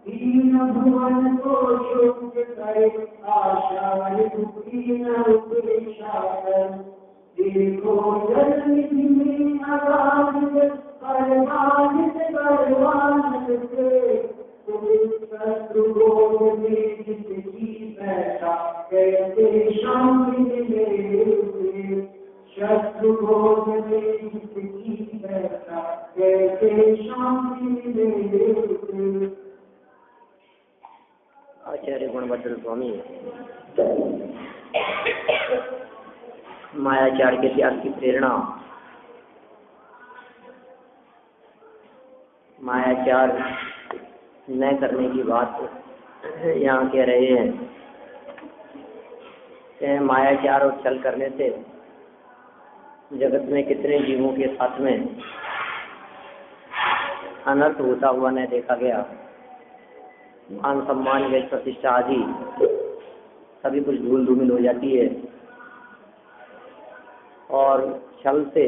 दीन भुवन को शुद्ध करे आशा दीन उपदेशाकर देखो जन्म में आवाज परवानित परवानित से शत्रु में जिसकी बैठा कैसे शांति मिले शत्रु में जिसकी बैठा कैसे शांति मिले। आचार्य गुणभद्र स्वामी मायाचार के त्याग की प्रेरणा। मायाचार न करने की बात यहाँ कह रहे हैं कि मायाचार और छल करने से जगत में कितने जीवों के साथ में अनर्थ होता हुआ न देखा गया। मान सम्मान यश प्रतिष्ठा आदि सभी कुछ धूल धूमिल हो जाती है और छल से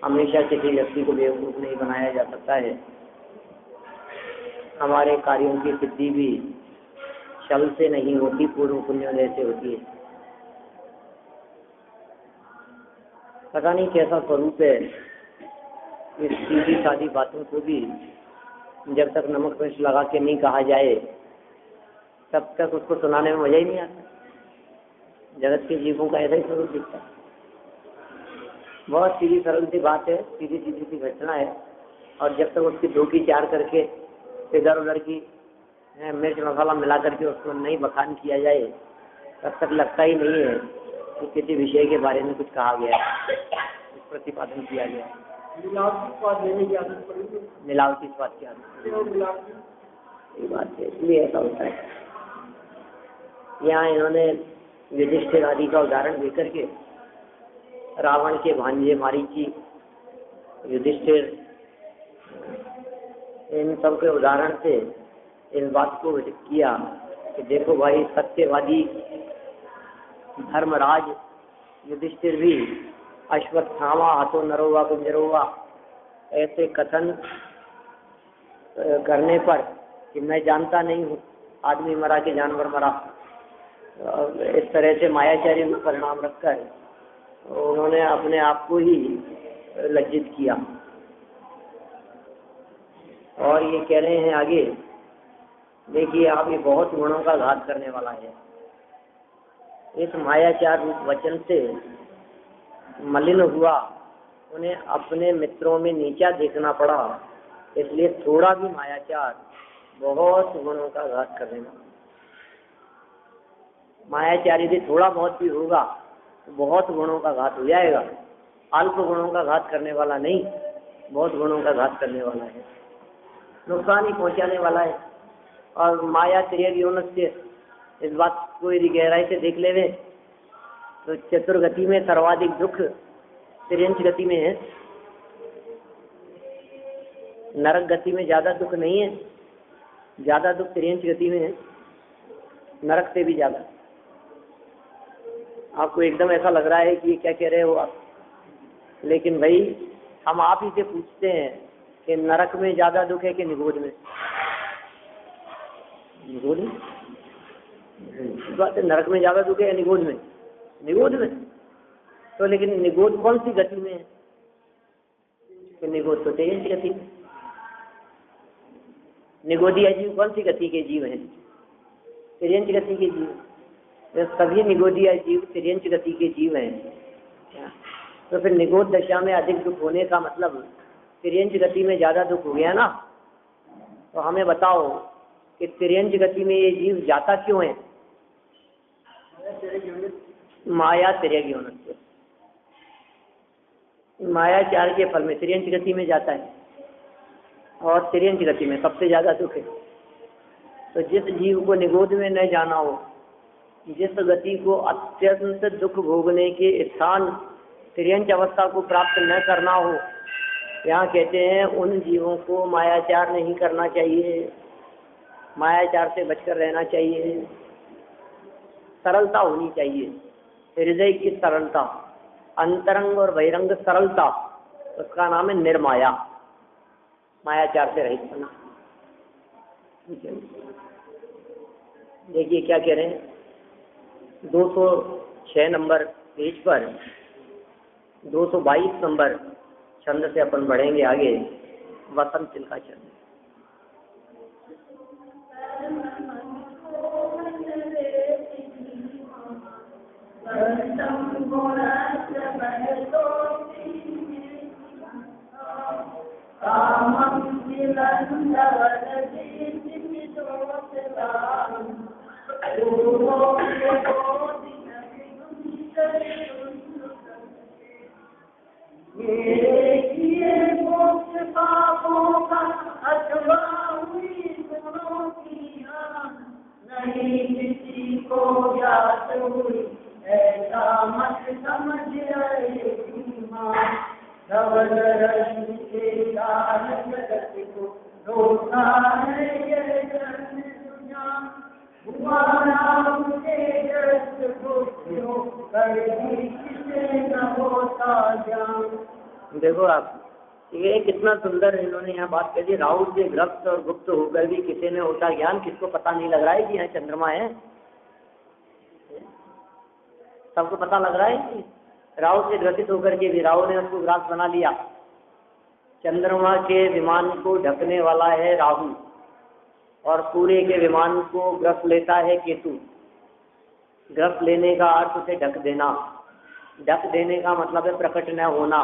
हमेशा किसी व्यक्ति को बेवकूफ नहीं बनाया जा सकता है। हमारे कार्यों की सिद्धि भी छल से नहीं होती, पूर्व पुण्योदय से होती है। पता नहीं कैसा स्वरूप है इस सीधी सादी बातों को भी जब तक नमक मिर्च लगा के नहीं कहा जाए तब तक उसको सुनाने में मजा ही नहीं आता। जगत के जीवों का ऐसा ही स्वरूप दिखता है। बहुत सीधी सरल सी बात है, सीधी सीधी सी घटना है और जब तक उसकी दो की चार करके इधर उधर की मिर्च मसाला मिला करके उसको नहीं बखान किया जाए तब तक लगता ही नहीं है कि किसी विषय के बारे में कुछ कहा गया है, कुछ प्रतिपादन किया गया है। मिलावटी स्वाद लेने की आदत पड़ी, मिलावटी स्वाद की आदत, ये बात है, इसलिए ऐसा होता है। यहाँ इन्होंने युधिष्ठिर आदि का उदाहरण देकर के रावण के भांजे मारीची, युधिष्ठिर, इन सब के उदाहरण से इस बात को किया कि देखो भाई, सत्यवादी धर्मराज युधिष्ठिर भी अश्वत्थामा हाथों नरोवा कुंजरोवा ऐसे कथन करने पर कि मैं जानता नहीं हूँ, आदमी मरा कि जानवर मरा, इस तरह से मायाचारी में परिणाम रखकर उन्होंने अपने आप को ही लज्जित किया। और ये कह रहे हैं आगे, देखिए आप, ये बहुत गुणों का घात करने वाला है। इस मायाचार रूप वचन से मलिन हुआ, उन्हें अपने मित्रों में नीचा देखना पड़ा, इसलिए थोड़ा भी मायाचार बहुत गुणों का घात करने वाला। मायाचार यदि थोड़ा बहुत भी होगा तो बहुत गुणों का घात हो जाएगा। अल्प गुणों का घात करने वाला नहीं, बहुत गुणों का घात करने वाला है, नुकसान ही पहुंचाने वाला है। और माया त्रियग से इस बात को यदि गहराई से देख लेवे तो चतुर्गति में सर्वाधिक दुख त्रियंच गति में है। नरक गति में ज्यादा दुख नहीं है, ज्यादा दुख त्रियंच गति में है, नरक से भी ज्यादा। आपको एकदम ऐसा लग रहा है कि क्या कह रहे हो आप, लेकिन भाई हम आप ही से पूछते हैं कि नरक में ज्यादा दुख है कि निगोद में? निगोद में बात है, नरक में ज्यादा दुख है या निगोद में? निगोद में। तो लेकिन निगोद कौन सी गति में है? कि निगोद तो त्रियंच गति में। निगोदिया जीव कौन सी गति के जीव हैं? त्रियंच गति के जीव। तो सभी निगोदिया जीव त्रियंच गति के जीव हैं। तो फिर निगोद दशा में अधिक दुख होने का मतलब त्रियंच गति में ज्यादा दुख हो गया ना। तो हमें बताओ कि त्रियंच गति में ये जीव जाता क्यों है? माया त्रियग, मायाचार के फल में त्रियंच गति में जाता है। और तिर्यंच गति में सबसे ज़्यादा दुख है। तो जिस जीव को निगोद में न जाना हो, जिस गति को अत्यंत दुख भोगने के स्थान तिर्यंच अवस्था को प्राप्त न करना हो, यहाँ कहते हैं उन जीवों को मायाचार नहीं करना चाहिए, मायाचार से बचकर रहना चाहिए, सरलता होनी चाहिए, हृदय की सरलता, अंतरंग और बहिरंग सरलता, उसका नाम है निर्माया, मायाचार से रहित होना। देखिए क्या कह रहे हैं, 206 नंबर पेज पर 222 नंबर छंद से अपन बढ़ेंगे आगे। वसंत चिल्का छंद। देखो आप, ये कितना सुंदर इन्होंने यहाँ बात कर दी। राहु से ग्रस्त और गुप्त होकर भी किसी ने होता ज्ञान, किसको पता नहीं लग रहा है कि यहाँ चंद्रमा है? सबको पता लग रहा है कि राहु से ग्रसित होकर के भी राहु ने उसको ग्रास बना लिया। चंद्रमा के विमान को ढकने वाला है राहु, और सूर्य के विमान को ग्रस लेता है केतु। ग्रस लेने का अर्थ उसे ढक देना, ढक देने का मतलब है प्रकट न होना,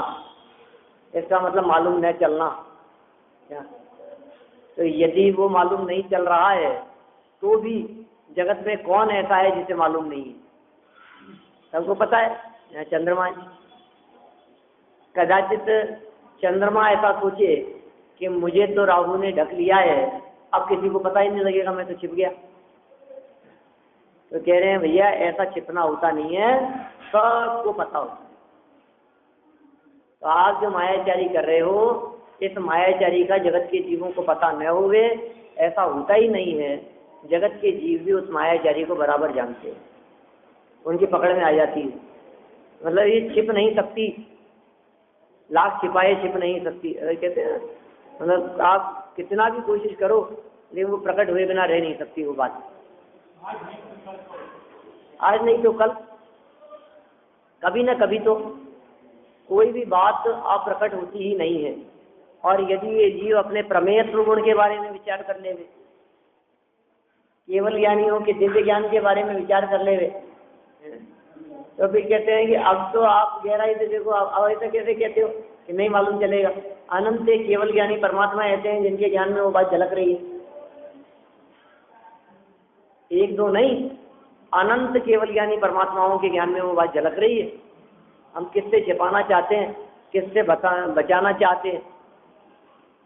इसका मतलब मालूम न चलना। क्या? तो यदि वो मालूम नहीं चल रहा है तो भी जगत में कौन ऐसा है जिसे मालूम नहीं है? सबको पता है यहाँ चंद्रमा है। कदाचित चंद्रमा ऐसा सोचे कि मुझे तो राहु ने ढक लिया है, अब किसी को पता ही नहीं लगेगा, मैं तो छिप गया। तो कह रहे हैं भैया ऐसा छिपना होता नहीं है, सबको पता होता है। तो आप जो मायाचारी कर रहे हो, इस मायाचारी का जगत के जीवों को पता न होवे, ऐसा होता ही नहीं है। जगत के जीव भी उस मायाचारी को बराबर जानते हैं, उनकी पकड़ में आ जाती है। मतलब ये छिप नहीं सकती, लाख छिपाए छिप नहीं सकती, कहते हैं। मतलब आप कितना भी कोशिश करो, लेकिन वो प्रकट हुए बिना रह नहीं सकती वो बात। आज नहीं तो कल, कभी न कभी तो कोई भी बात अप्रकट होती ही नहीं है। और यदि ये जीव अपने प्रमेय गुण के बारे में विचार कर ले, केवल ज्ञानियों के दिव्य ज्ञान के बारे में विचार कर ले, तो फिर कहते हैं कि अब तो आप गहराई से देखो। अब ऐसा कैसे कहते हो कि नहीं मालूम चलेगा? अनंत से केवल ज्ञानी परमात्मा ऐसे हैं जिनके ज्ञान में वो बात झलक रही है। एक दो नहीं, अनंत केवल ज्ञानी परमात्माओं के ज्ञान में वो बात झलक रही है। हम किससे छिपाना चाहते हैं, किससे बचाना चाहते हैं,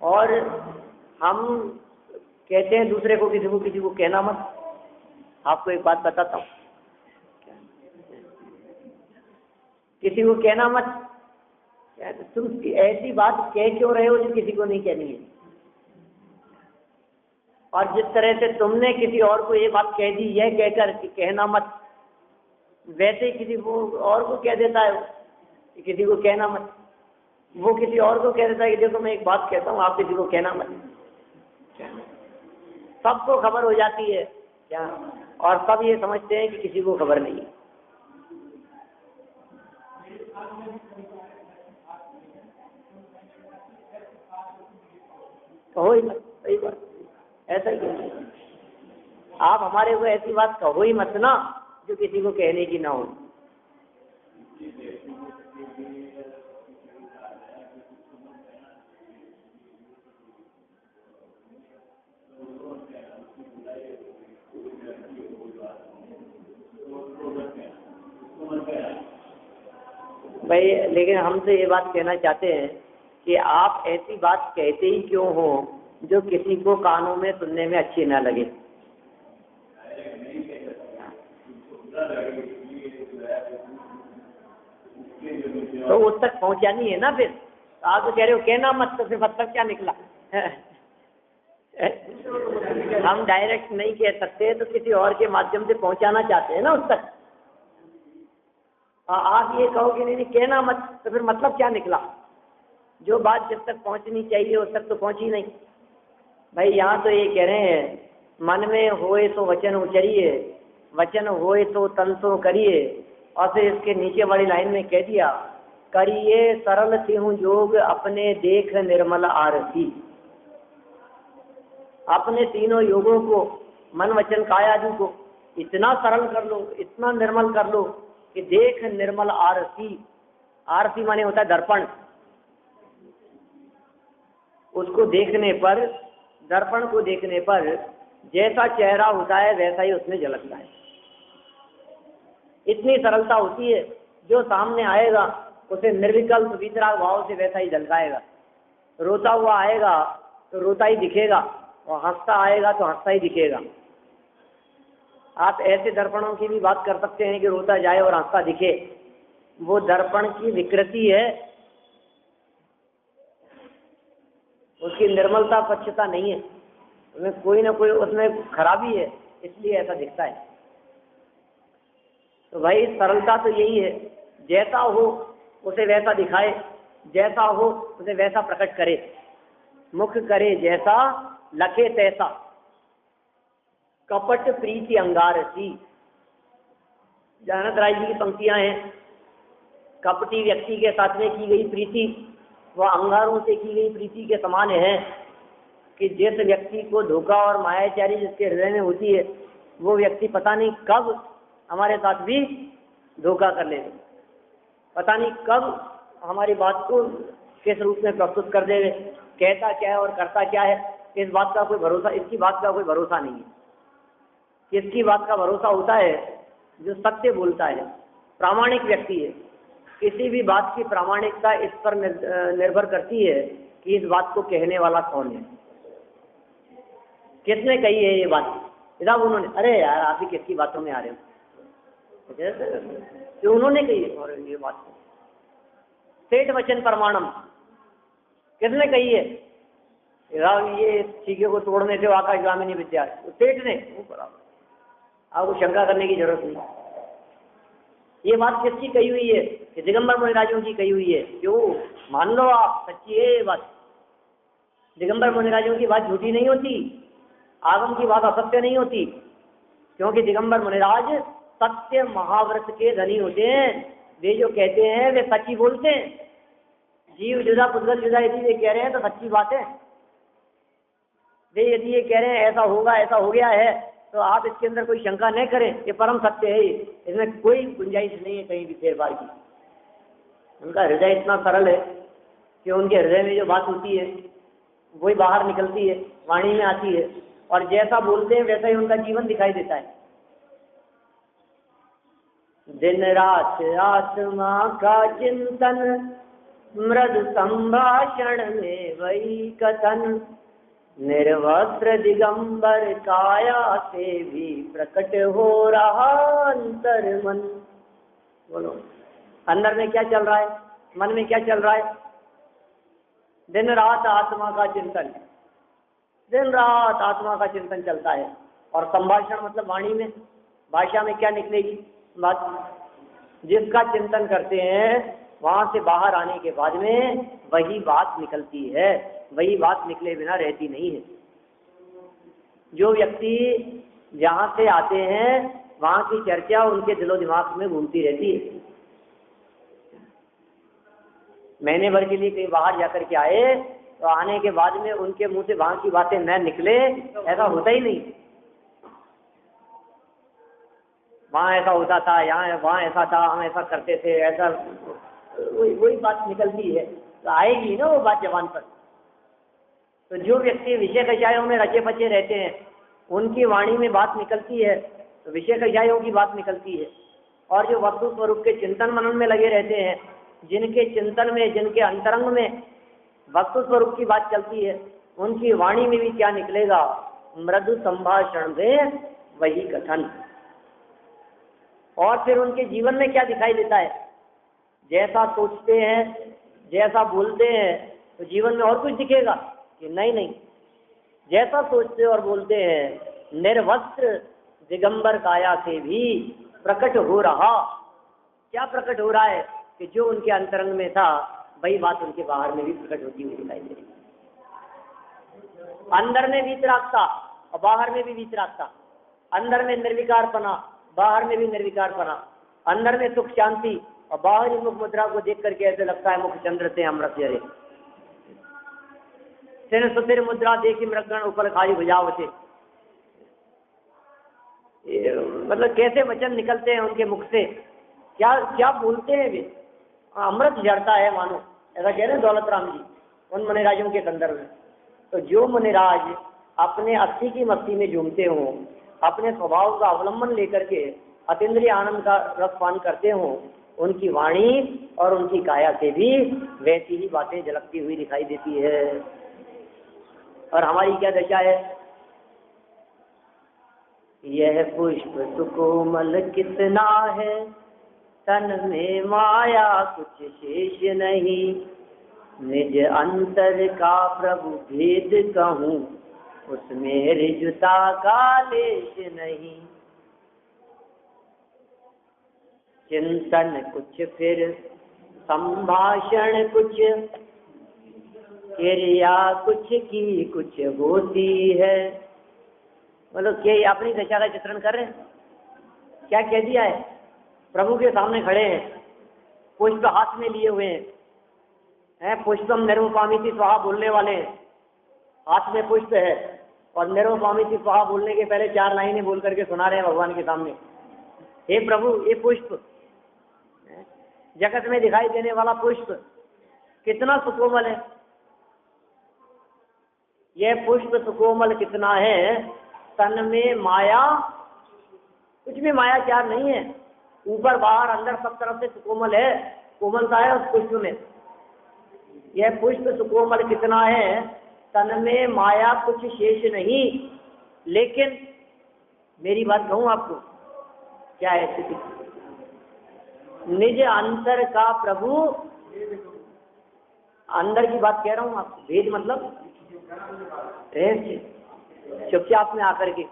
और हम कहते हैं दूसरे को किसी को कहना मत। आपको एक बात बताता हूँ, किसी को कहना मत। तुम ऐसी बात कह क्यों रहे हो जो किसी को नहीं कहनी है? और जिस तरह से तुमने किसी और को ये बात कह दी, यह कहकर कि कहना मत, वैसे किसी को और को कह देता है कि किसी को कहना मत। वो किसी और को कह देता है कि देखो मैं एक बात कहता हूँ, आप किसी को कहना मत। सबको खबर हो जाती है क्या? और सब ये समझते हैं कि किसी को खबर नहीं है। कहो ही मत, सही बात, ऐसा ही है। आप हमारे को ऐसी बात कहो ही मत ना जो किसी को कहने की ना हो। भाई लेकिन हमसे ये बात कहना चाहते हैं कि आप ऐसी बात कहते ही क्यों हो जो किसी को कानों में सुनने में अच्छी न लगे। तो उस तक पहुंचानी है ना। फिर आप तो कह रहे हो कहना मत, तो फिर मतलब क्या निकला? हम डायरेक्ट नहीं कह सकते, तो किसी और के माध्यम से पहुंचाना चाहते हैं ना उस तक। आप ये कहो कि नहीं कहना मत, तो फिर मतलब क्या निकला? जो बात जब तक पहुंचनी चाहिए उस तक तो पहुंची नहीं। भाई यहाँ तो ये कह रहे हैं, मन में होए तो वचन उचरिए, वचन होए तो तन तो करिए। और फिर इसके नीचे वाली लाइन में कह दिया, करिए सरल सिंह जोग अपने देख निर्मल आरती। अपने तीनों योगों को, मन वचन कायादि को इतना सरल कर लो, इतना निर्मल कर लो कि देख निर्मल आरती। आरती माने होता है दर्पण। उसको देखने पर, दर्पण को देखने पर जैसा चेहरा होता है वैसा ही उसमें झलकता है। इतनी सरलता होती है, जो सामने आएगा उसे निर्विकल्प वितराग भाव से वैसा ही झलकाएगा। रोता हुआ आएगा तो रोता ही दिखेगा, और हंसता आएगा तो हंसता ही दिखेगा। आप ऐसे दर्पणों की भी बात कर सकते हैं कि रोता जाए और हंसता दिखे। वो दर्पण की विकृति है, उसकी निर्मलता पक्षता नहीं है, उसमें कोई ना कोई उसमें खराबी है, इसलिए ऐसा दिखता है। तो भाई सरलता तो यही है, जैसा हो उसे वैसा दिखाए, जैसा हो उसे वैसा प्रकट करे। मुख करे जैसा लखे तैसा, कपट प्रीति अंगार सी। जानत राय जी की पंक्तियां हैं, कपटी व्यक्ति के साथ में की गई प्रीति वह अंगारों से की गई प्रीति के समान है। कि जिस व्यक्ति को धोखा और मायाचारी जिसके हृदय में होती है, वो व्यक्ति पता नहीं कब हमारे साथ भी धोखा कर लेगा, पता नहीं कब हमारी बात को किस रूप में प्रस्तुत कर देवे, कहता क्या है और करता क्या है, इस बात का कोई भरोसा, इसकी बात का कोई भरोसा नहीं है। किसकी बात का भरोसा होता है? जो सत्य बोलता है, प्रामाणिक व्यक्ति है। किसी भी बात की प्रामाणिकता इस पर निर्भर करती है कि इस बात को कहने वाला कौन है, किसने कही है ये बात। जनाब उन्होंने, अरे यार आप ही किसकी बातों में आ रहे हो, जो उन्होंने कही है। और ये बात सेठ वचन प्रमाणम, किसने कही है? ये चीखे को तोड़ने से आकाशगामिनी विद्या, सेठ ने। आपको शंका करने की जरूरत नहीं। ये बात किसकी कही हुई है? कि दिगंबर मुनिराजों की कही हुई है। क्यों? मान लो आप, सच्ची है ये बात। दिगंबर मुनिराजों की बात झूठी नहीं होती, आगम की बात असत्य नहीं होती, क्योंकि दिगंबर मुनिराज सत्य महाव्रत के धनी होते हैं। वे जो कहते हैं वे सच्ची बोलते हैं। जीव जुदा पुद्गल जुदा यदि वे कह रहे हैं तो सच्ची बात है। वे यदि ये कह रहे हैं ऐसा होगा, ऐसा हो गया है, तो आप इसके अंदर कोई शंका नहीं करें, ये परम सत्य है, इसमें कोई गुंजाइश नहीं है कहीं भी फेरफार की। उनका हृदय इतना सरल है कि उनके हृदय में जो बात होती है वही बाहर निकलती है, वाणी में आती है, और जैसा बोलते हैं वैसा ही उनका जीवन दिखाई देता है। दिन रात आत्मा का चिंतन, मृदु संभाषण में वही कथन, निर्वस्त्र दिगंबर काया से भी प्रकट हो रहा अंतर मन। बोलो, अंदर में क्या चल रहा है, मन में क्या चल रहा है? दिन रात आत्मा का चिंतन, दिन रात आत्मा का चिंतन चलता है। और संभाषण मतलब वाणी में, भाषा में क्या निकलेगी बात? जिसका चिंतन करते हैं वहां से बाहर आने के बाद में वही बात निकलती है, वही बात निकले बिना रहती नहीं है। जो व्यक्ति जहाँ से आते हैं वहाँ की चर्चा उनके दिलो दिमाग में घूमती रहती है। महीने भर के लिए कहीं बाहर जाकर के आए तो आने के बाद में उनके मुंह से वहाँ की बातें न निकले, ऐसा होता ही नहीं। वहाँ ऐसा होता था, यहाँ वहाँ ऐसा था, हम ऐसा करते थे, ऐसा वही बात निकलती है, तो आएगी ना वो बात जबान पर। तो जो व्यक्ति विषय कषायों में रचे पचे रहते हैं उनकी वाणी में बात निकलती है, तो विषय कषायों की बात निकलती है। और जो वस्तु स्वरूप के चिंतन मनन में लगे रहते हैं, जिनके चिंतन में, जिनके अंतरंग में वस्तु स्वरूप की बात चलती है, उनकी वाणी में भी क्या निकलेगा? मृदु संभाषण में वही कथन। और फिर उनके जीवन में क्या दिखाई देता है? जैसा सोचते हैं, जैसा बोलते हैं, तो जीवन में और कुछ दिखेगा कि नहीं? जैसा सोचते और बोलते हैं, निर्वस्त्र दिगंबर काया से भी प्रकट हो रहा। क्या प्रकट हो रहा है? कि जो उनके अंतरंग में था वही बात उनके बाहर में भी प्रकट होती हुई दिखाई दे रही है। अंदर में वीतरागता और बाहर में भी वीतरागता। अंदर में निर्विकारपना, बाहर में भी निर्विकारपना। अंदर में सुख शांति और बाहरी मुख मुद्रा को देख करके ऐसे लगता है मुख चंद्र से अमृत जरे। सिर सुतिर मुद्रा देखी मृगण ऊपर खाई भुजाव से। मतलब कैसे वचन निकलते हैं उनके मुख से, क्या क्या बोलते हैं वे। अमृत झरता है मानो, ऐसा कह रहे हैं दौलत राम जी उन मुनिराजों के संदर्भ में। तो जो मुनिराज अपने अस्थि की मस्ती में झूमते हों, अपने स्वभाव का अवलंबन लेकर के अतीन्द्रिय आनंद का रसपान करते हों, उनकी वाणी और उनकी काया से भी वैसी ही बातें झलकती हुई दिखाई देती है। और हमारी क्या दशा है? यह पुष्प सुकोमल कितना है, तन में माया कुछ शेष नहीं। निज अंतर का प्रभु भेद कहूँ, उसमें रिजुता का लेश नहीं। चिंतन कुछ फिर संभाषण कुछ, क्रिया कुछ की कुछ होती है। मतलब क्या अपनी दशा का चित्रण कर रहे हैं? क्या कह दिया है? प्रभु के सामने खड़े हैं, पुष्प हाथ में लिए हुए हैं, पुष्पम निरुपमामिति स्वाहा बोलने वाले हैं, हाथ में पुष्प है और निरुपमामिति स्वाहा बोलने के पहले 4 लाइनें बोल करके सुना रहे हैं भगवान के सामने। हे प्रभु, ये पुष्प जगत में दिखाई देने वाला पुष्प कितना सुकोमल है। यह पुष्प सुकोमल कितना है, तन में माया कुछ भी मायाचार नहीं है। ऊपर बाहर अंदर सब तरफ से सुकोमल है, कोमलता है उस पुष्प में। यह पुष्प सुकोमल कितना है, तन में माया कुछ शेष नहीं। लेकिन मेरी बात कहूं आपको, क्या है स्थिति? निज अंतर का प्रभु, अंदर की बात कह रहा हूं आपको। भेद मतलब चुपचाप में आकर के,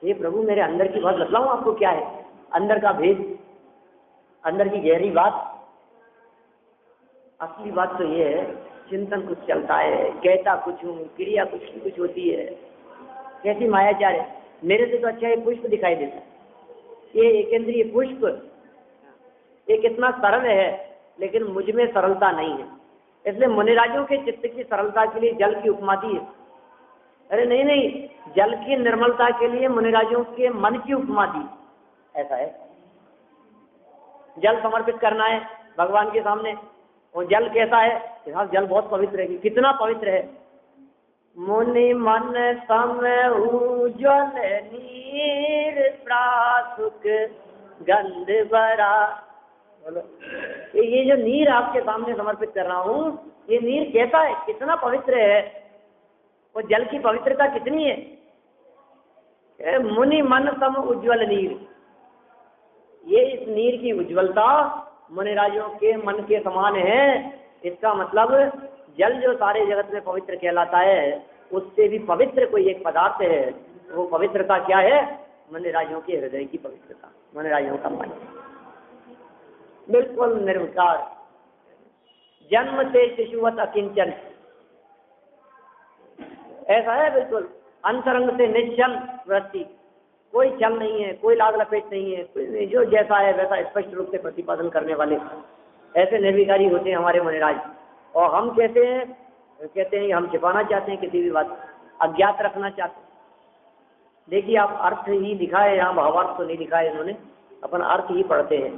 हे प्रभु मेरे अंदर की बात बतलाऊं आपको, क्या है अंदर का भेद, अंदर की गहरी बात। असली बात तो ये है, चिंतन कुछ चलता है, कहता कुछ हूँ, क्रिया कुछ होती है। कैसी मायाचार है। मेरे से तो अच्छा ये पुष्प दिखाई देता है, ये एकेंद्रीय पुष्प, ये कितना सरल है, लेकिन मुझ में सरलता नहीं है। इसलिए मुनिराजों के चित्त की सरलता के लिए जल की उपमा दी है। अरे नहीं, जल की निर्मलता के लिए मुनिराजों के मन की उपमा दी। ऐसा है, जल समर्पित करना है भगवान के सामने, और जल कैसा है? हाँ, जल बहुत पवित्र है। कितना पवित्र है? मुनि मन सम उज्ज्वल नीर प्रासुक गंध बरा। बोलो, ये जो नीर आपके सामने समर्पित कर रहा हूँ, ये नीर कैसा है, कितना पवित्र है, वो जल की पवित्रता कितनी है। मुनि मन सम उज्ज्वल नीर, ये इस नीर की उज्ज्वलता मुनिराजों के मन के समान है। इसका मतलब जल जो सारे जगत में पवित्र कहलाता है, उससे भी पवित्र कोई एक पदार्थ है। वो पवित्रता क्या है? मुनिराजों के हृदय की पवित्रता, मुनिराजों का मन बिल्कुल निर्विकार, जन्म से शिशुवत अकिंचन। ऐसा है बिल्कुल, अंतरंग से निश्चल वृत्ति, कोई चल नहीं है, कोई लाग लपेट नहीं है, कोई जो जैसा है वैसा स्पष्ट रूप से प्रतिपादन करने वाले ऐसे निर्विकारी होते हैं हमारे मुनिराज। और हम कैसे हैं? कहते हैं हम छिपाना चाहते हैं, किसी भी बात अज्ञात रखना चाहते हैं। देखिए, आप अर्थ ही लिखा है यहाँ, भावार्थ तो नहीं लिखा है इन्होंने, अपन अर्थ ही पढ़ते हैं।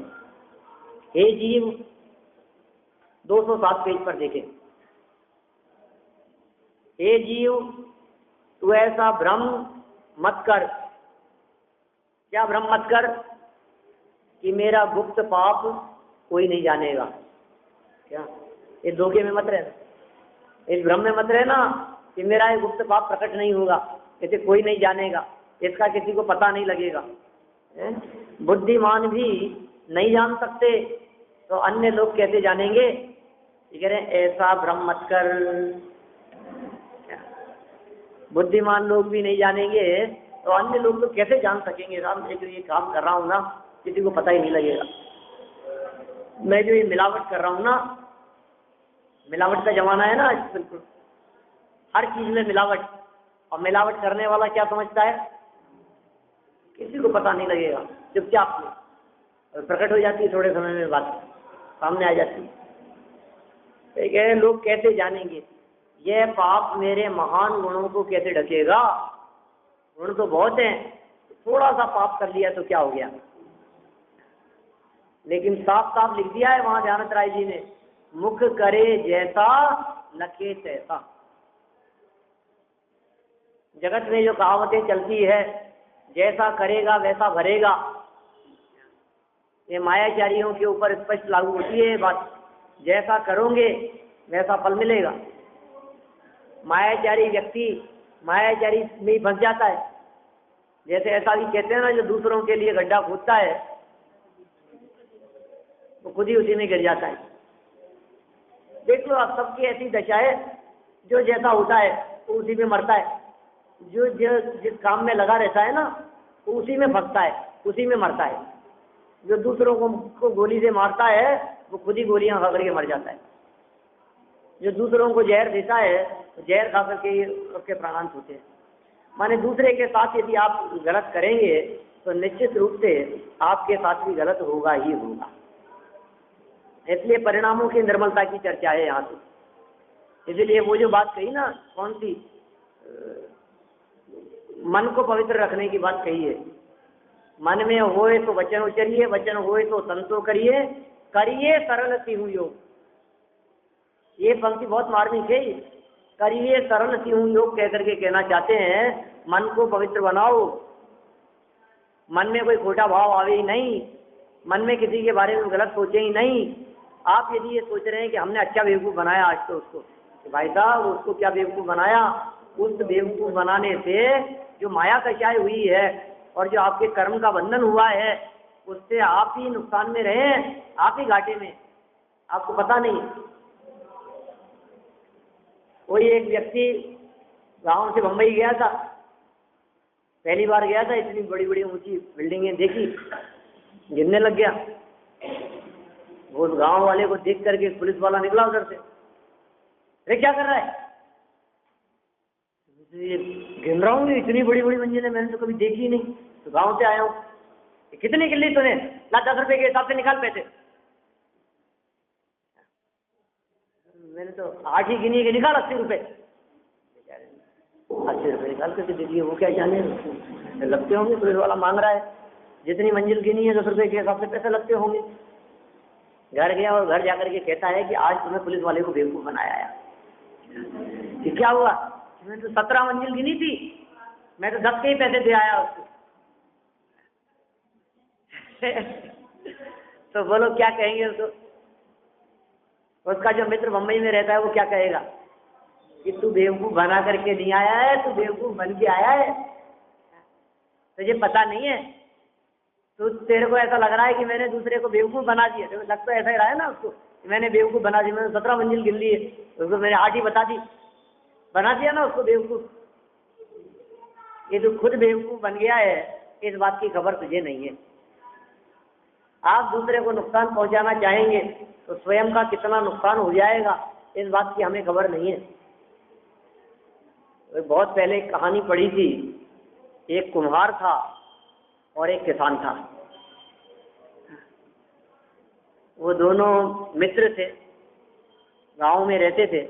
हे जीव, 207 पेज पर देखें। हे जीव, तू ऐसा भ्रम मत कर। क्या भ्रम मत कर? कि मेरा गुप्त पाप कोई नहीं जानेगा। क्या? इस धोखे में मत रहना, इस भ्रम में मत रहना कि मेरा ये गुप्त पाप प्रकट नहीं होगा, इसे कोई नहीं जानेगा, इसका किसी को पता नहीं लगेगा। बुद्धिमान भी नहीं जान सकते तो अन्य लोग कैसे जानेंगे? ये कह रहे हैं ऐसा भ्रम मत कर। बुद्धिमान लोग भी नहीं जानेंगे तो अन्य लोग तो कैसे जान सकेंगे? राम एक ये काम कर रहा हूँ ना, किसी को पता ही नहीं लगेगा। मैं जो ये मिलावट कर रहा हूँ ना, मिलावट का जमाना है ना, बिल्कुल हर चीज में मिलावट, और मिलावट करने वाला क्या समझता है? किसी को पता नहीं लगेगा, चुपचाप में प्रकट हो जाती है, थोड़े समय में बात सामने आ जाती है। तो कह रहे लोग कैसे जानेंगे? यह पाप मेरे महान गुणों को कैसे ढकेगा? गुण तो बहुत हैं, थोड़ा सा पाप कर लिया तो क्या हो गया? लेकिन साफ साफ लिख दिया है वहां ध्यानत राय जी ने, मुख करे जैसा लखे तैसा। जगत में जो कहावतें चलती है, जैसा करेगा वैसा भरेगा, ये मायाचारियों के ऊपर स्पष्ट लागू होती है बात। जैसा करोगे वैसा फल मिलेगा। मायाचारी व्यक्ति मायाचारी में ही फंस जाता है। जैसे ऐसा भी कहते हैं ना, जो दूसरों के लिए गड्ढा खोदता है वो खुद ही उसी में गिर जाता है। देख लो आप, सबकी ऐसी दशा है, जो जैसा होता है वो उसी में मरता है। जो जिस काम में लगा रहता है ना, वो उसी में फंसता है, उसी में मरता है। जो दूसरों को गोली से मारता है वो खुद ही गोलियां खा करके मर जाता है। जो दूसरों को जहर देता है, जहर खा करके उसके प्राणांत होते हैं। माने दूसरे के साथ यदि आप गलत करेंगे तो निश्चित रूप से आपके साथ भी गलत होगा ही होगा। इसलिए परिणामों की निर्मलता की चर्चा है यहाँ से। इसलिए वो जो बात कही ना, कौन सी, मन को पवित्र रखने की बात कही है। मन में होए तो वचन उचरिए, वचन होए तो संतो करिए, करिए सरल सिंह योग। ये पंक्ति बहुत मार्मिक है। करिए सरल सिंह योग कह करके कहना चाहते हैं, मन को पवित्र बनाओ, मन में कोई खोटा भाव आवे ही नहीं, मन में किसी के बारे में गलत सोचे ही नहीं। आप यदि ये सोच रहे हैं कि हमने अच्छा बेवकूफ़ बनाया आज तो उसको, कि भाई साहब उसको क्या बेवकूफ़ बनाया, उस बेवकूफ़ बनाने से जो माया कषाय हुई है और जो आपके कर्म का बंधन हुआ है, उससे आप ही नुकसान में रहे, आप ही घाटे में, आपको पता नहीं। कोई एक व्यक्ति गांव से बम्बई गया था, पहली बार गया था, इतनी बड़ी बड़ी ऊंची बिल्डिंगें देखी, गिरने लग गया। वो उस गांव वाले को देख करके पुलिस वाला निकला उधर से, अरे क्या कर रहा है? गिन रहा हूँ, इतनी बड़ी बड़ी मंजिलें मैंने तो कभी देखी ही नहीं, तो गांव से आया हूँ। कितनी गिन ली तूने? ला 10 रुपए के हिसाब से निकाल पैसे। मैंने तो 8 ही गिनी के, निकाल 80 रुपए। 80 रुपए निकाल करके दे दिए। वो क्या जाने लगते होंगे, पुलिस वाला मांग रहा है, जितनी मंजिल गिनी है 10 रुपए के हिसाब से पैसे लगते होंगे। घर गया और घर जाकर के कहता है कि आज तुम्हें पुलिस वाले को बेवकूफ बनाया है। कि क्या हुआ? मैं तो 17 मंजिल गिनी थी, मैं तो 10 के ही पैसे दे आया उसको। तो बोलो क्या कहेंगे उसको? उसका जो मित्र मुंबई में रहता है वो क्या कहेगा कि तू बेवकूफ बना करके नहीं आया है, तू बेवकूफ बन के आया है, तुझे पता नहीं है। तो तेरे को ऐसा लग रहा है कि मैंने दूसरे को बेवकूफ बना दिया, तो लग तो ऐसा ही रहा है ना उसको कि मैंने बेवकूफ बना दी। मैंने 17 मंजिल गिन ली है, उसको मैंने 8 ही बता दी, बना दिया ना उसको बेवकूफ। ये तो खुद बेवकूफ बन गया है, इस बात की खबर तुझे नहीं है। आप दूसरे को नुकसान पहुंचाना चाहेंगे तो स्वयं का कितना नुकसान हो जाएगा इस बात की हमें खबर नहीं है। बहुत पहले एक कहानी पढ़ी थी, एक कुम्हार था और एक किसान था। वो दोनों मित्र थे, गांव में रहते थे।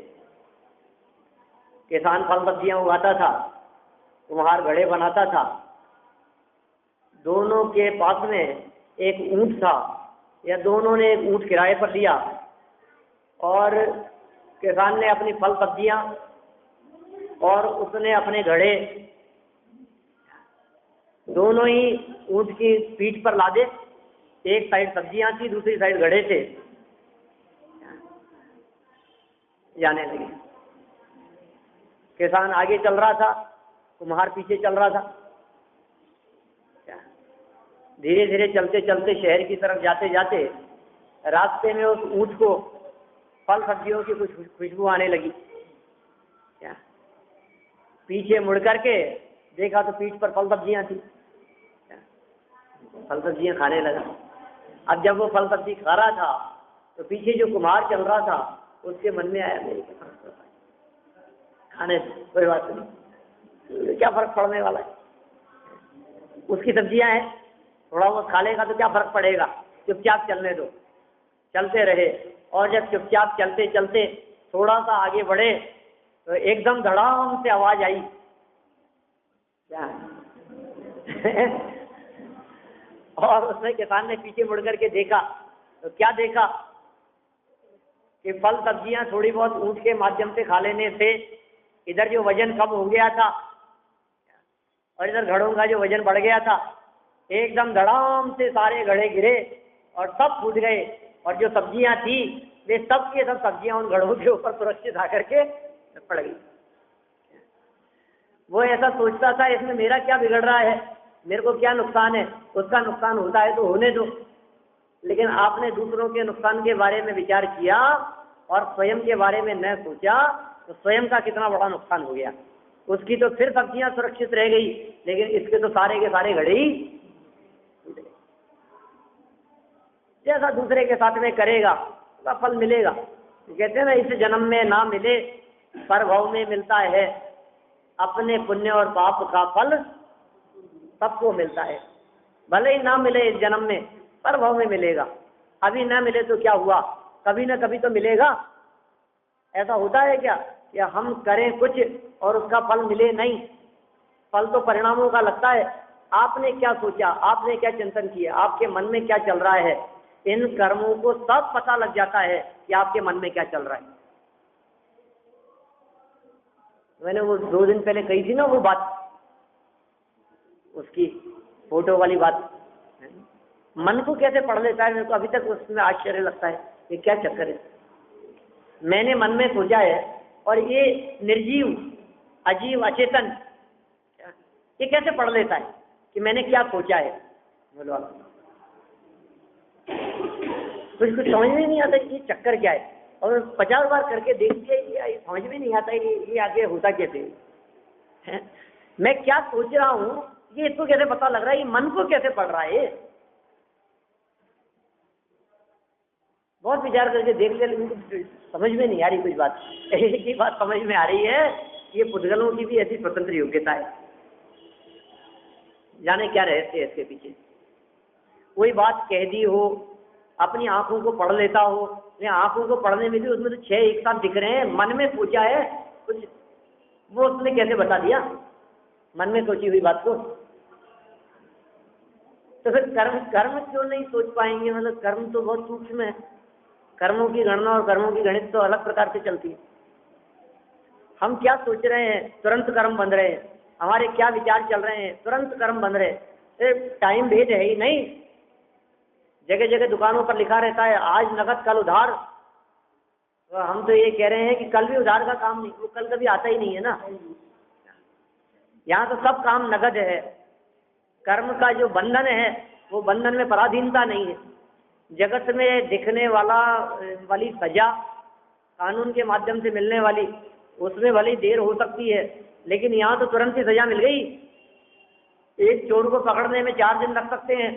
किसान फल सब्जियां उगाता था, कुम्हार घड़े बनाता था। दोनों के पास में एक ऊंट था, या दोनों ने एक ऊंट किराए पर लिया, और किसान ने अपनी फल सब्जियां और उसने अपने घड़े दोनों ही ऊंट की पीठ पर लादे। एक साइड सब्जियां थी, दूसरी साइड घड़े थे। जाने लगे। किसान आगे चल रहा था, कुम्हार पीछे चल रहा था। धीरे धीरे चलते चलते शहर की तरफ जाते जाते रास्ते में उस ऊंट को फल सब्जियों की कुछ खुशबू आने लगी। क्या पीछे मुड़ करके देखा तो पीठ पर फल सब्जियां थी। फल सब्जियां खाने लगा। अब जब वो फल सब्जी खा रहा था तो पीछे जो कुम्हार चल रहा था उसके मन में आया, मेरे क्या फर्क पड़ता है, खाने से कोई बात नहीं, क्या फर्क पड़ने वाला है, उसकी सब्जियां हैं, थोड़ा बहुत खा लेगा तो क्या फर्क पड़ेगा, चुपचाप चलने दो। चलते रहे और जब चुपचाप चलते चलते थोड़ा सा आगे बढ़े तो एकदम धड़ाम से आवाज आई। क्या और उसने किसान ने पीछे मुड़ करके देखा तो क्या देखा कि फल सब्जियां थोड़ी बहुत ऊंट के माध्यम से खा लेने से इधर जो वजन कम हो गया था और इधर घड़ों का जो वजन बढ़ गया था, एकदम धड़ाम से सारे घड़े गिरे और सब फूट गए और जो सब्जियां थी वे सब के सब सब्जियां उन घड़ों के ऊपर सुरक्षित आकर के पड़ गई। वो ऐसा सोचता था इसमें मेरा क्या बिगड़ रहा है, मेरे को क्या नुकसान है, उसका नुकसान होता है तो होने दो। लेकिन आपने दूसरों के नुकसान के बारे में विचार किया और स्वयं के बारे में न सोचा तो स्वयं का कितना बड़ा नुकसान हो गया। उसकी तो फिर सब्जियां सुरक्षित रह गई, लेकिन इसके तो सारे के सारे घड़े ही टूट गए। जैसा दूसरे के साथ में करेगा उसका फल मिलेगा। कहते हैं ना, इस जन्म में ना मिले पर भव में मिलता है, अपने पुण्य और पाप का फल सबको मिलता है। भले ही ना मिले इस जन्म में पर भव में मिलेगा। अभी ना मिले तो क्या हुआ, कभी ना कभी तो मिलेगा। ऐसा होता है क्या कि हम करें कुछ और उसका फल मिले नहीं? फल तो परिणामों का लगता है। आपने क्या सोचा, आपने क्या चिंतन किया, आपके मन में क्या चल रहा है, इन कर्मों को सब पता लग जाता है कि आपके मन में क्या चल रहा है। मैंने वो 2 दिन पहले कही थी ना वो बात, उसकी फोटो वाली बात। मन को कैसे पढ़ लेता है, मेरे को अभी तक उसमें आश्चर्य लगता है ये क्या चक्कर है। मैंने मन में सोचा है और ये निर्जीव अजीव अचेतन ये कैसे पढ़ लेता है कि मैंने क्या सोचा है। बोलो कुछ समझ में नहीं आता ये चक्कर क्या है। और 50 बार करके देख लिया, ये समझ में नहीं आता ये आगे होता कैसे है? मैं क्या सोच रहा हूँ ये इसको कैसे पता लग रहा है, ये मन को कैसे पढ़ रहा है। बहुत विचार करके देख लिया लेकिन समझ में नहीं आ रही कुछ बात। एक ही बात समझ में आ रही है, ये पुद्गलों की भी ऐसी स्वतंत्र योग्यता है। जाने क्या रहस्य है इसके पीछे। कोई बात कह दी हो, अपनी आंखों को पढ़ लेता हो, या आंखों को पढ़ने में भी उसमें तो 6 एक साथ दिख रहे हैं, मन में सोचा है कुछ, वो उसने कैसे बता दिया मन में सोची हुई बात को। तो फिर कर्म क्यों नहीं सोच पाएंगे? मतलब कर्म तो बहुत सूक्ष्म है। कर्मों की गणना और कर्मों की गणित तो अलग प्रकार से चलती है। हम क्या सोच रहे हैं तुरंत कर्म बन रहे हैं, हमारे क्या विचार चल रहे हैं तुरंत कर्म बन रहे हैं। टाइम भेद है ही नहीं। जगह जगह दुकानों पर लिखा रहता है आज नगद कल उधार। तो हम तो ये कह रहे हैं कि कल भी उधार का काम नहीं, वो कल कभी आता ही नहीं है ना। यहाँ तो सब काम नगद है। कर्म का जो बंधन है वो बंधन में पराधीनता नहीं है। जगत में दिखने वाली सजा कानून के माध्यम से मिलने वाली, उसमें भले देर हो सकती है, लेकिन यहाँ तो तुरंत ही सजा मिल गई। एक चोर को पकड़ने में 4 दिन लग सकते हैं,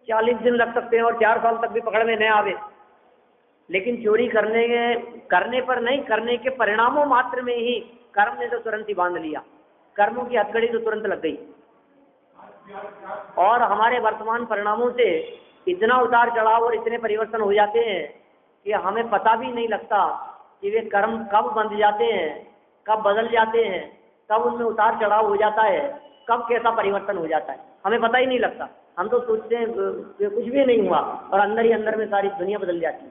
40 दिन लग सकते हैं और 4 साल तक भी पकड़ में नहीं आवे। लेकिन चोरी करने पर नहीं, करने के परिणामों मात्र में ही कर्म ने तो तुरंत ही बांध लिया। कर्मों की हथकड़ी तो तुरंत लग गई। और हमारे वर्तमान परिणामों से इतना उतार चढ़ाव और इतने परिवर्तन हो जाते हैं कि हमें पता भी नहीं लगता कि वे कर्म कब बंध जाते हैं, कब बदल जाते हैं, कब उनमें उतार चढ़ाव हो जाता है, कब कैसा परिवर्तन हो जाता है, हमें पता ही नहीं लगता। हम तो सोचते हैं कि कुछ भी नहीं हुआ और अंदर ही अंदर में सारी दुनिया बदल जाती है,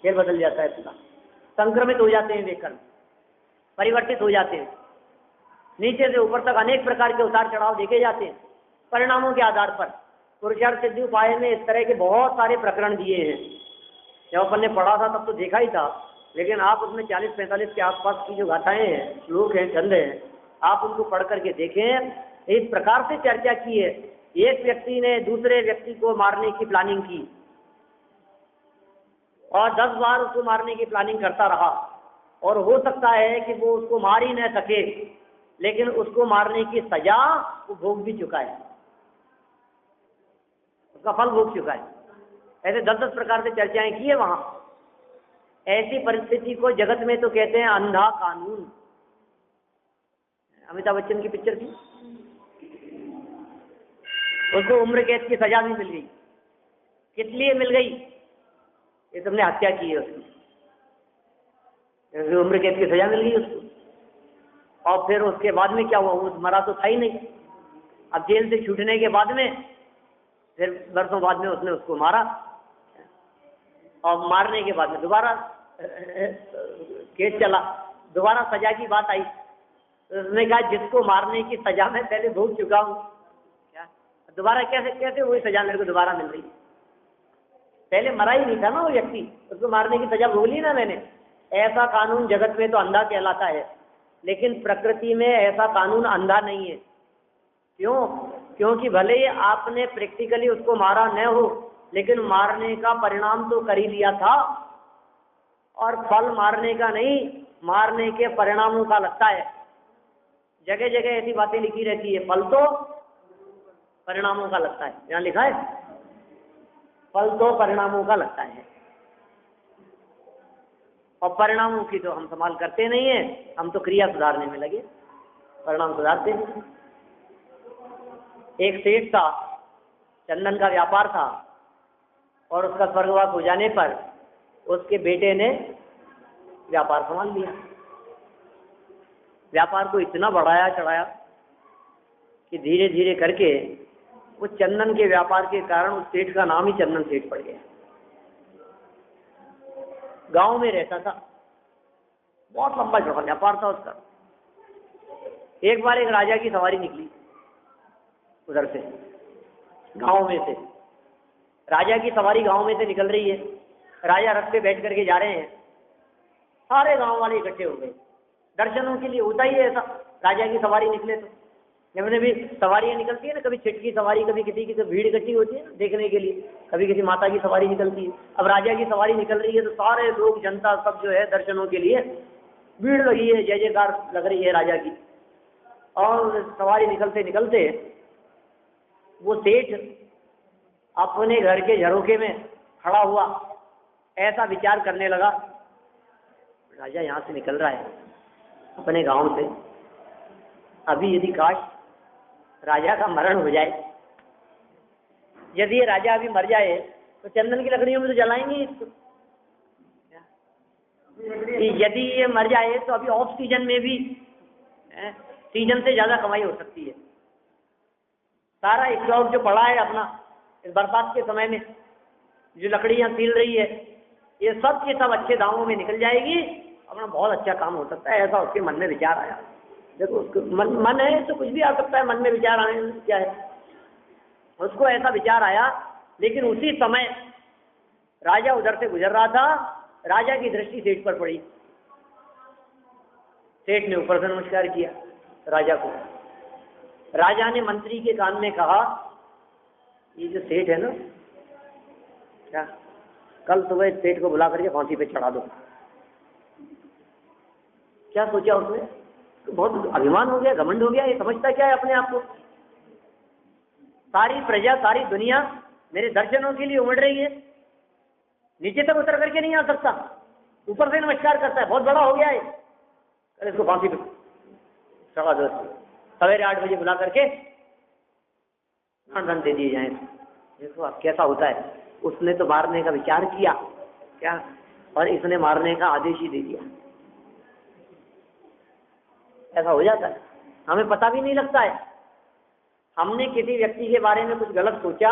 खेल बदल जाता है पूरा। संक्रमित हो जाते हैं वे कर्म, परिवर्तित हो जाते हैं। नीचे से ऊपर तक अनेक प्रकार के उतार चढ़ाव देखे जाते हैं परिणामों के आधार पर। पुरुषार्थ सिद्धि उपाय में इस तरह के बहुत सारे प्रकरण दिए हैं। जब अपन ने पढ़ा था तब तो देखा ही था लेकिन आप उसमें 40-45 के आसपास की जो गाथाएं हैं, श्लोक हैं, छंद हैं, आप उनको पढ़ करके देखें। इस प्रकार से चर्चा की है, एक व्यक्ति ने दूसरे व्यक्ति को मारने की प्लानिंग की और 10 बार उसको मारने की प्लानिंग करता रहा, और हो सकता है कि वो उसको मार ही न सके, लेकिन उसको मारने की सजा वो भोग भी चुका है, उसका फल भोग चुका है। ऐसे 10-10 प्रकार से चर्चाएं की है वहां। ऐसी परिस्थिति को जगत में तो कहते हैं अंधा कानून। अमिताभ बच्चन की पिक्चर थी, उसको उम्र कैद की सजा भी मिल गई। किस लिए मिल गई? ये तुमने हत्या की है उसकी, उम्र कैद की सजा मिल गई उसको। और फिर उसके बाद में क्या हुआ? वो मरा तो था ही नहीं। अब जेल से छूटने के बाद में फिर वर्षों बाद में उसने उसको मारा, और मारने के बाद में दोबारा केस चला, दोबारा सजा की बात आई। उसने कहा जिसको मारने की सजा मैं पहले भोग चुका हूँ, क्या दोबारा कैसे वही सजा मेरे को दोबारा मिल रही? पहले मरा ही नहीं था ना वो व्यक्ति, उसको मारने की सजा भोग ली ना मैंने। ऐसा कानून जगत में तो अंधा कहलाता है, लेकिन प्रकृति में ऐसा कानून अंधा नहीं है। क्यों? क्योंकि भले ही आपने प्रैक्टिकली उसको मारा न हो, लेकिन मारने का परिणाम तो कर ही लिया था, और फल मारने का नहीं, मारने के परिणामों का लगता है। जगह जगह ऐसी बातें लिखी रहती है, फल तो परिणामों का लगता है। यहाँ लिखा है फल तो परिणामों का लगता है, और परिणामों की तो हम संभाल करते नहीं है, हम तो क्रिया सुधारने में लगे, परिणाम सुधारते हैं। एक सेठ था, चंदन का व्यापार था, और उसका स्वर्गवास हो जाने पर उसके बेटे ने व्यापार संभाल लिया। व्यापार को इतना बढ़ाया चढ़ाया कि धीरे धीरे करके वो चंदन के व्यापार के कारण उस सेठ का नाम ही चंदन सेठ पड़ गया। गांव में रहता था, बहुत लंबा चौड़ा व्यापार था उसका। एक बार एक राजा की सवारी निकली उधर से, गांव में से। राजा की सवारी गांव में से निकल रही है, राजा रथ पे बैठ करके जा रहे हैं, सारे गांव वाले इकट्ठे हो गए दर्शनों के लिए। होता ही है ऐसा, राजा की सवारी निकले तो जब भी सवारियां निकलती है ना, कभी छिट की सवारी, कभी किसी की, तो भीड़ इकट्ठी होती है ना देखने के लिए, कभी किसी माता की सवारी निकलती है। अब राजा की सवारी निकल रही है तो सारे लोग, जनता सब जो है दर्शनों के लिए भीड़ लगी है, जय जयकार लग रही है राजा की। और सवारी निकलते निकलते वो सेठ अपने घर के झरोखे में खड़ा हुआ, ऐसा विचार करने लगा, राजा यहाँ से निकल रहा है अपने गांव से, अभी यदि काश राजा का मरण हो जाए, यदि ये राजा अभी मर जाए तो चंदन की लकड़ियों में तो जलाएंगे इसको। यदि ये मर जाए तो अभी ऑफ सीजन में भी सीजन से ज्यादा कमाई हो सकती है। सारा स्टॉक जो पड़ा है अपना इस बरसात के समय में, जो लकड़ियां सील रही है, ये सब के सब अच्छे दामों में निकल जाएगी, अपना बहुत अच्छा काम हो सकता है। ऐसा उसके मन में विचार आया। देखो उसको मन है तो कुछ भी आ सकता है, मन में विचार आने में क्या है। उसको ऐसा विचार आया, लेकिन उसी समय राजा उधर से गुजर रहा था, राजा की दृष्टि सेठ पर पड़ी। सेठ ने ऊपर से नमस्कार किया राजा को। राजा ने मंत्री के कान में कहा, ये जो सेठ है ना, क्या कल सुबह सेठ को बुला करके फांसी पे चढ़ा दो। क्या सोचा उसने? तो बहुत अभिमान हो गया, घमंड हो गया, ये समझता क्या है अपने आप को। सारी प्रजा, सारी दुनिया मेरे दर्शनों के लिए उमड़ रही है, नीचे तक उतर करके नहीं आ सकता, ऊपर से नमस्कार करता है, बहुत बड़ा हो गया है, अरे इसको फांसी पे चढ़ा दो। सवेरे 8 बजे बुला करके दंड दे दिए जाए। देखो अब कैसा होता है, उसने तो मारने का विचार किया क्या, और इसने मारने का आदेश ही दे दिया। ऐसा हो जाता है, हमें पता भी नहीं लगता है। हमने किसी व्यक्ति के बारे में कुछ गलत सोचा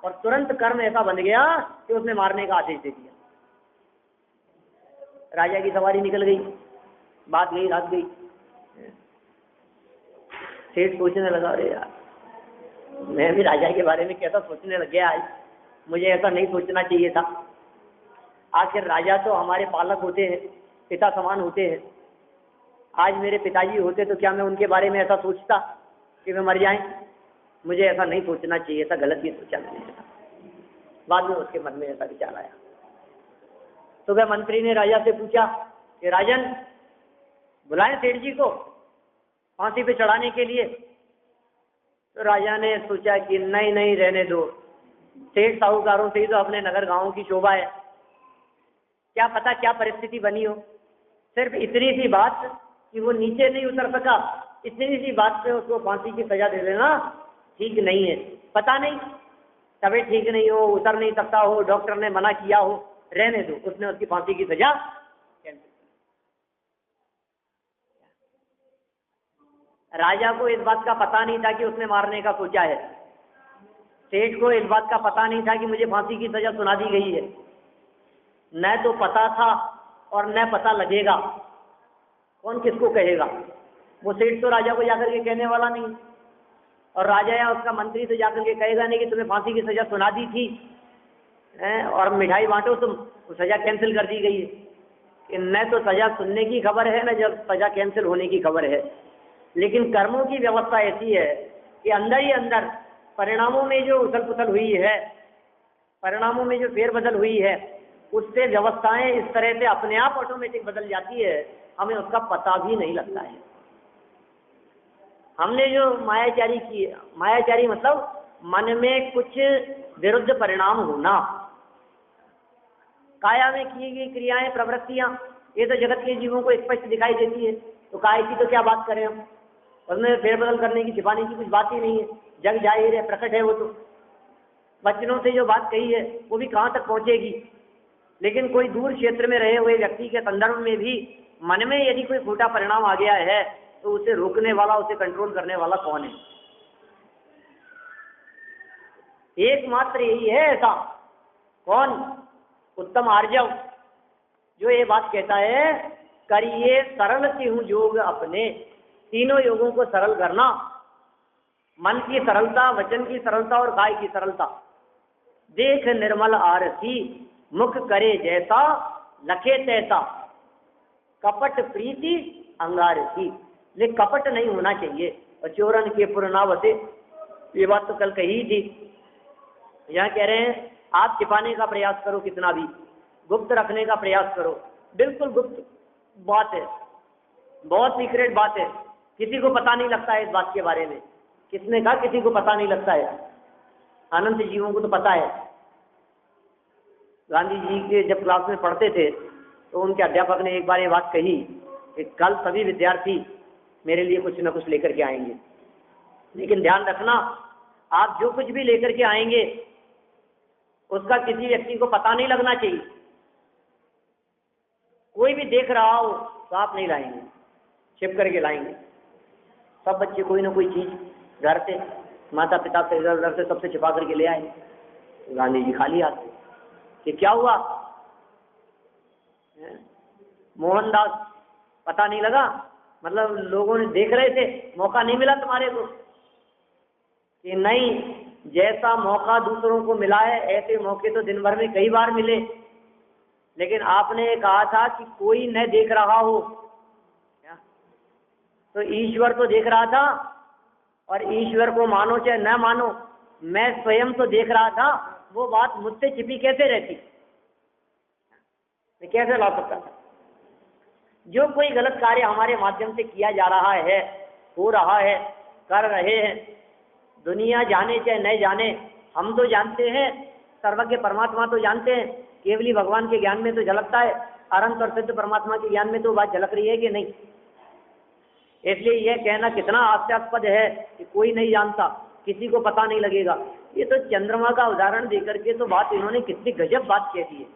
और तुरंत कर्म ऐसा बन गया कि उसने मारने का आदेश दे दिया। राजा की सवारी निकल गई, बात गई रात गई। सेठ सोचने लगा, अरे यार मैं भी राजा के बारे में कैसा सोचने लग गया आज, मुझे ऐसा नहीं सोचना चाहिए था। आखिर राजा तो हमारे पालक होते हैं, पिता समान होते हैं। आज मेरे पिताजी होते तो क्या मैं उनके बारे में ऐसा सोचता कि वे मर जाएं? मुझे ऐसा नहीं सोचना चाहिए था, गलत ही सोचा मैंने ऐसा। बाद में उसके मन में ऐसा विचार आया। तो वह मंत्री ने राजा से पूछा कि राजन, बुलाएं सेठ जी को फांसी पे चढ़ाने के लिए। तो राजा ने सोचा कि नहीं नहीं, रहने दो, सेठ साहूकारों से ही तो अपने नगर गांव की शोभा है, क्या पता क्या परिस्थिति बनी हो। सिर्फ इतनी सी बात कि वो नीचे नहीं उतर सका, इतनी सी बात पे उसको फांसी की सजा दे देना ठीक नहीं है। पता नहीं, तबीयत ठीक नहीं हो, उतर नहीं सकता हो, डॉक्टर ने मना किया हो, रहने दो। उसने उसकी फांसी की सजा कैंसिल। राजा को इस बात का पता नहीं था कि उसने मारने का सोचा है। सेठ को इस बात का पता नहीं था कि मुझे फांसी की सजा सुना दी गई है। न तो पता था और न पता लगेगा, कौन किसको कहेगा। वो सेठ तो राजा को जाकर के कहने वाला नहीं, और राजा या उसका मंत्री तो जाकर के कहेगा नहीं कि तुम्हें फांसी की सजा सुना दी थी और मिठाई बांटो तुम, तो सजा कैंसिल कर दी गई है। न तो सजा सुनने की खबर है, न जब सजा कैंसिल होने की खबर है। लेकिन कर्मों की व्यवस्था ऐसी है कि अंदर ही अंदर परिणामों में जो उथल पुथल हुई है, परिणामों में जो फेरबदल हुई है, उससे व्यवस्थाएं इस तरह से अपने आप ऑटोमेटिक बदल जाती है, हमें उसका पता भी नहीं लगता है। हमने जो मायाचारी की, मायाचारी मतलब मन में कुछ विरुद्ध परिणाम होना, काया में की गई क्रियाएं प्रवृत्तियां, ये तो जगत के जीवों को स्पष्ट दिखाई देती है। तो काय की तो क्या बात करें हम, उसमें फेरबदल करने की, छिपाने की कुछ बात ही नहीं है। जग जाहिर है, प्रकट है। वो तो बच्चों से जो बात कही है वो भी कहाँ तक पहुंचेगी। लेकिन कोई दूर क्षेत्र में रहे हुए व्यक्ति के संदर्भ में भी मन में यदि कोई खोटा परिणाम आ गया है तो उसे रोकने वाला, उसे कंट्रोल करने वाला कौन है? एकमात्र यही है ऐसा। कौन? उत्तम आर्जव, जो ये बात कहता है, करिए सरल तिहु योग अपने। तीनों योगों को सरल करना, मन की सरलता, वचन की सरलता और काय की सरलता। देख निर्मल आरती, मुख करे जैसा, लखे तैसा, कपट प्रीति अंगारसी। लेकिन कपट नहीं होना चाहिए। और चोरन के पुरनावते, ये बात तो कल कही थी। यहाँ कह रहे हैं आप छिपाने का प्रयास करो, कितना भी गुप्त रखने का प्रयास करो, बिल्कुल गुप्त बात है, बहुत सीक्रेट बात है, किसी को पता नहीं लगता है इस बात के बारे में। किसने कहा किसी को पता नहीं लगता है? अनंत जीवों को तो पता है। गांधी जी के जब क्लास में पढ़ते थे तो उनके अध्यापक ने एक बार ये बात कही कि कल सभी विद्यार्थी मेरे लिए कुछ न कुछ लेकर के आएंगे, लेकिन ध्यान रखना आप जो कुछ भी लेकर के आएंगे उसका किसी व्यक्ति को पता नहीं लगना चाहिए। कोई भी देख रहा हो तो आप नहीं लाएंगे, छिप करके लाएंगे। सब बच्चे कोई ना कोई चीज घर से, माता पिता से, इधर उधर से सबसे छिपा करके ले आए। गांधी जी खाली हाथ कि क्या हुआ मोहनदास, पता नहीं लगा? मतलब लोगों ने देख रहे थे, मौका नहीं मिला तुम्हारे को? कि नहीं, जैसा मौका दूसरों को मिला है ऐसे मौके तो दिन भर में कई बार मिले, लेकिन आपने कहा था कि कोई न देख रहा हो। तो ईश्वर तो देख रहा था, और ईश्वर को मानो चाहे न मानो, मैं स्वयं तो देख रहा था। वो बात मुझसे छिपी कैसे रहती? मैं कैसे ला सकता था? जो कोई गलत कार्य हमारे माध्यम से किया जा रहा है, हो रहा है, कर रहे हैं, दुनिया जाने चाहे न जाने, हम तो जानते हैं, सर्वज्ञ परमात्मा तो जानते हैं, केवली भगवान के ज्ञान में तो झलकता है, अनंत और सिद्ध परमात्मा के ज्ञान में तो बात झलक रही है कि नहीं। इसलिए यह कहना कितना हास्यास्पद है कि कोई नहीं जानता, किसी को पता नहीं लगेगा। ये तो चंद्रमा का उदाहरण देकर के तो बात इन्होंने कितनी गजब बात कह दी है।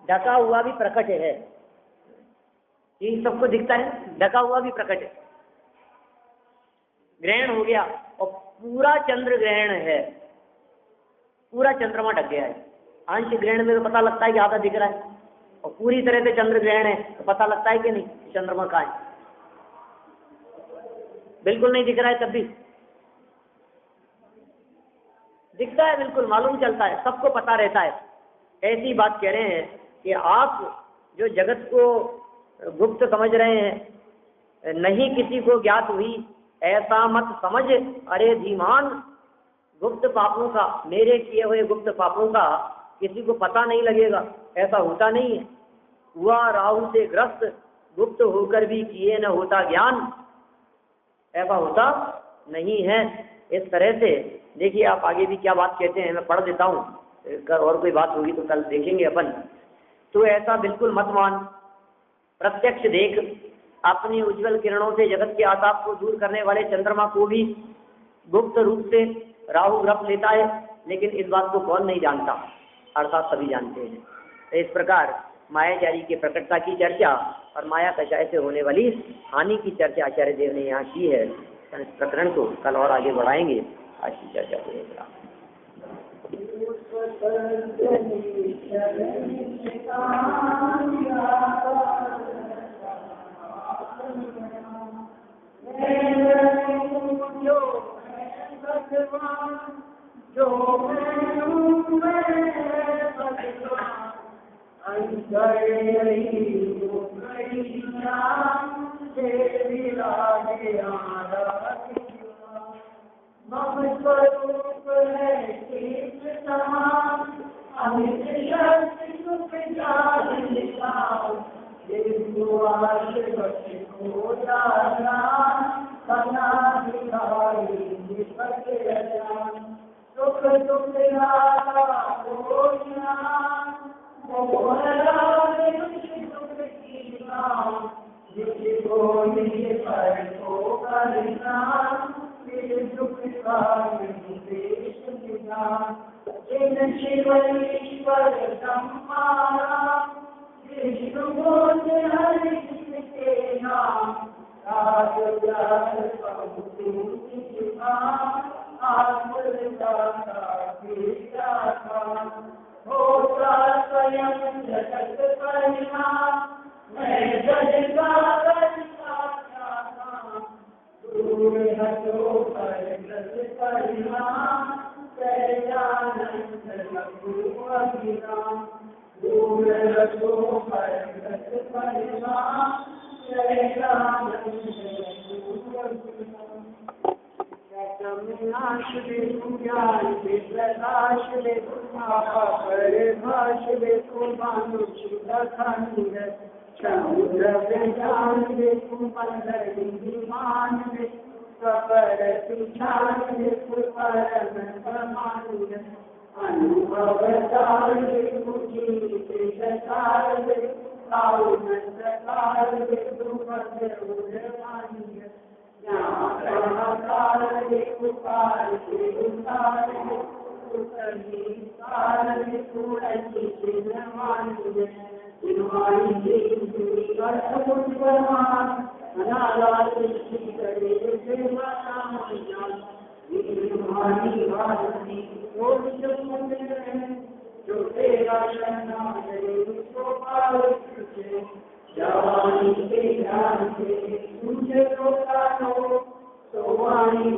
ढका हुआ भी प्रकट है, ये सबको दिखता है, ढका हुआ भी प्रकट है। ग्रहण हो गया और पूरा चंद्र ग्रहण है, पूरा चंद्रमा ढक गया है। अंश ग्रहण में तो पता लगता है कि आधा दिख रहा है, और पूरी तरह से चंद्र ग्रहण है तो पता लगता है कि नहीं चंद्रमा कहाँ है? बिल्कुल नहीं दिख रहा है, तब भी दिखता है, बिल्कुल मालूम चलता है, सबको पता रहता है। ऐसी बात कह रहे हैं कि आप जो जगत को गुप्त समझ रहे हैं, नहीं किसी को ज्ञात हुई ऐसा मत समझ, अरे धीमान गुप्त पापों का, मेरे किए हुए गुप्त पापों का किसी को पता नहीं लगेगा, ऐसा होता नहीं है। हुआ राहु से ग्रस्त, गुप्त होकर भी किए न होता ज्ञान, ऐसा होता नहीं है। इस तरह से देखिए आप आगे भी क्या बात कहते हैं, मैं पढ़ देता हूँ, और कोई बात होगी तो कल देखेंगे अपन। तो ऐसा बिल्कुल मत मान, प्रत्यक्ष देख, अपनी उज्जवल किरणों से जगत के आताप को दूर करने वाले चंद्रमा को भी गुप्त रूप से राहु ग्रस्त लेता है, लेकिन इस बात को कौन नहीं जानता, अर्थात सभी जानते हैं। तो इस प्रकार मायाजारी के प्रकटता की चर्चा और माया कषाय से होने वाली हानि की चर्चा आचार्य देव ने यहाँ की है। इस प्रकरण को कल और आगे बढ़ाएंगे। आज की चर्चा को जो स्वरूप है अमित सुख दुख शिवईश्वर विष्णु होता स्वयं जगत परिणाम मैं जगता दूर हटो पर परिणाम दूर हटो पर परिणाम नाश ज्ञान प्रकाश परिभाष खंड समुद्र विज्ञान विमान सपर सुशान परम समान अनुभव जो तेरा जवानी के ध्यान से मुझे रोका हो तो वाणी